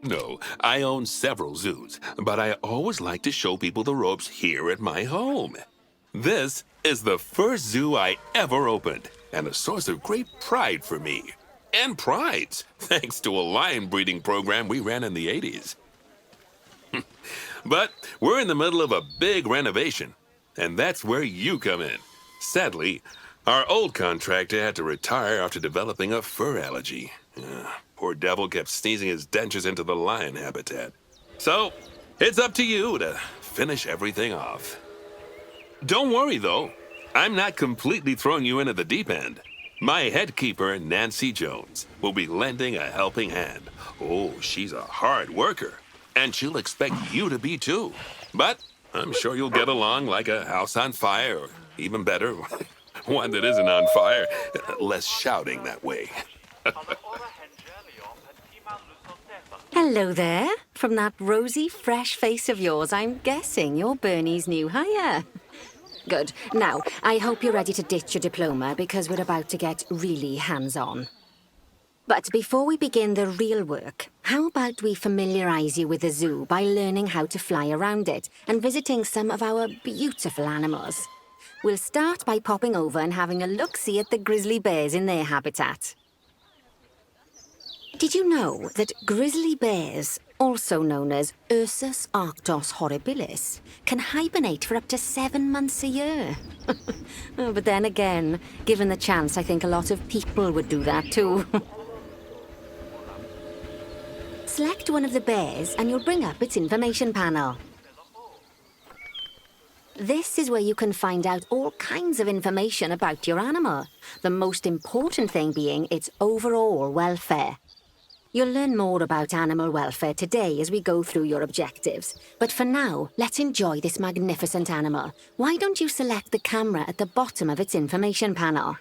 No, I own several zoos, but I always like to show people the ropes here at my home. This is the first zoo I ever opened, and a source of great pride for me. And prides, thanks to a lion breeding program we ran in the 80s. But we're in the middle of a big renovation, and that's where you come in. Sadly, our old contractor had to retire after developing a fur allergy. Poor devil kept sneezing his dentures into the lion habitat. So, it's up to you to finish everything off. Don't worry, though. I'm not completely throwing you into the deep end. My head keeper, Nancy Jones, will be lending a helping hand. Oh, she's a hard worker, and she'll expect you to be too. But I'm sure you'll get along like a house on fire, or even better, one that isn't on fire. Less shouting that way. Hello there. From that rosy, fresh face of yours, I'm guessing you're Bernie's new hire. Good. Now, I hope you're ready to ditch your diploma because we're about to get really hands-on. But before we begin the real work, how about we familiarize you with the zoo by learning how to fly around it and visiting some of our beautiful animals? We'll start by popping over and having a look-see at the grizzly bears in their habitat. Did you know that grizzly bears, also known as Ursus arctos horribilis, can hibernate for up to 7 months a year? Oh, but then again, given the chance, I think a lot of people would do that too. Select one of the bears and you'll bring up its information panel. This is where you can find out all kinds of information about your animal, the most important thing being its overall welfare. You'll learn more about animal welfare today as we go through your objectives. But for now, let's enjoy this magnificent animal. Why don't you select the camera at the bottom of its information panel?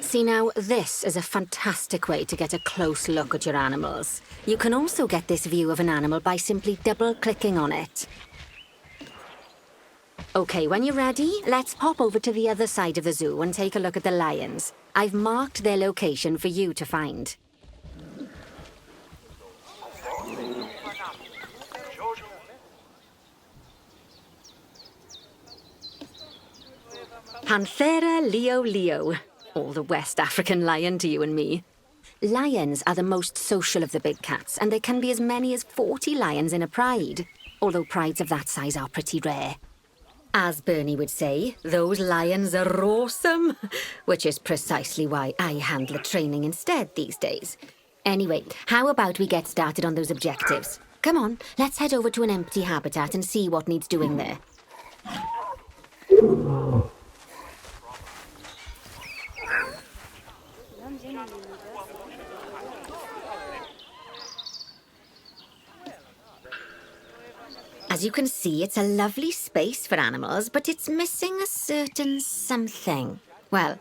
See now, this is a fantastic way to get a close look at your animals. You can also get this view of an animal by simply double-clicking on it. Okay, when you're ready, let's pop over to the other side of the zoo and take a look at the lions. I've marked their location for you to find. Panthera leo leo, or the West African lion to you and me. Lions are the most social of the big cats, and there can be as many as 40 lions in a pride, although prides of that size are pretty rare. As Bernie would say, those lions are awesome, which is precisely why I handle the training instead these days. Anyway, how about we get started on those objectives? Come on, let's head over to an empty habitat and see what needs doing there. As you can see, it's a lovely space for animals, but it's missing a certain something. Well,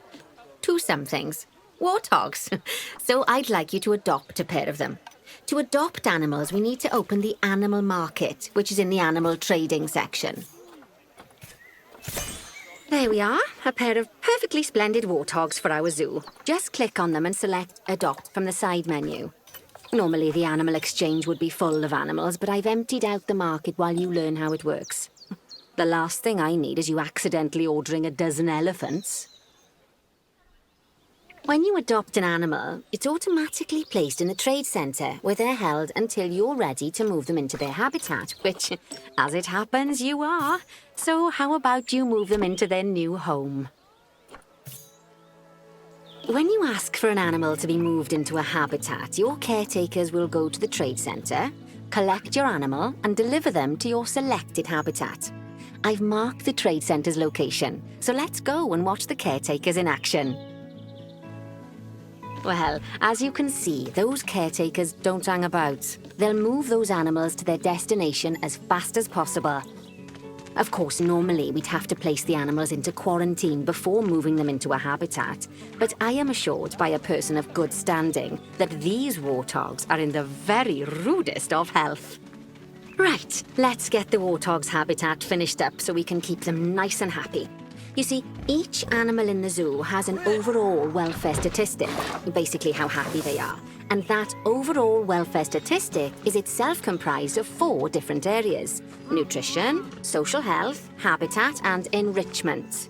2 somethings. Warthogs. So I'd like you to adopt a pair of them. To adopt animals, we need to open the animal market, which is in the animal trading section. There we are, a pair of perfectly splendid warthogs for our zoo. Just click on them and select Adopt from the side menu. Normally, the animal exchange would be full of animals, but I've emptied out the market while you learn how it works. The last thing I need is you accidentally ordering a dozen elephants. When you adopt an animal, it's automatically placed in the trade centre, where they're held until you're ready to move them into their habitat, which, as it happens, you are. So how about you move them into their new home? When you ask for an animal to be moved into a habitat, your caretakers will go to the trade centre, collect your animal, and deliver them to your selected habitat. I've marked the trade centre's location, so let's go and watch the caretakers in action. Well, as you can see, those caretakers don't hang about. They'll move those animals to their destination as fast as possible. Of course, normally we'd have to place the animals into quarantine before moving them into a habitat, but I am assured by a person of good standing that these warthogs are in the very rudest of health. Right, let's get the warthog's habitat finished up so we can keep them nice and happy. You see, each animal in the zoo has an overall welfare statistic, basically how happy they are. And that overall welfare statistic is itself comprised of 4 different areas: nutrition, social health, habitat, and enrichment.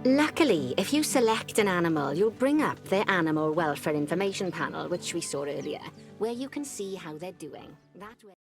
Luckily, if you select an animal, you'll bring up their animal welfare information panel, which we saw earlier, where you can see how they're doing. That way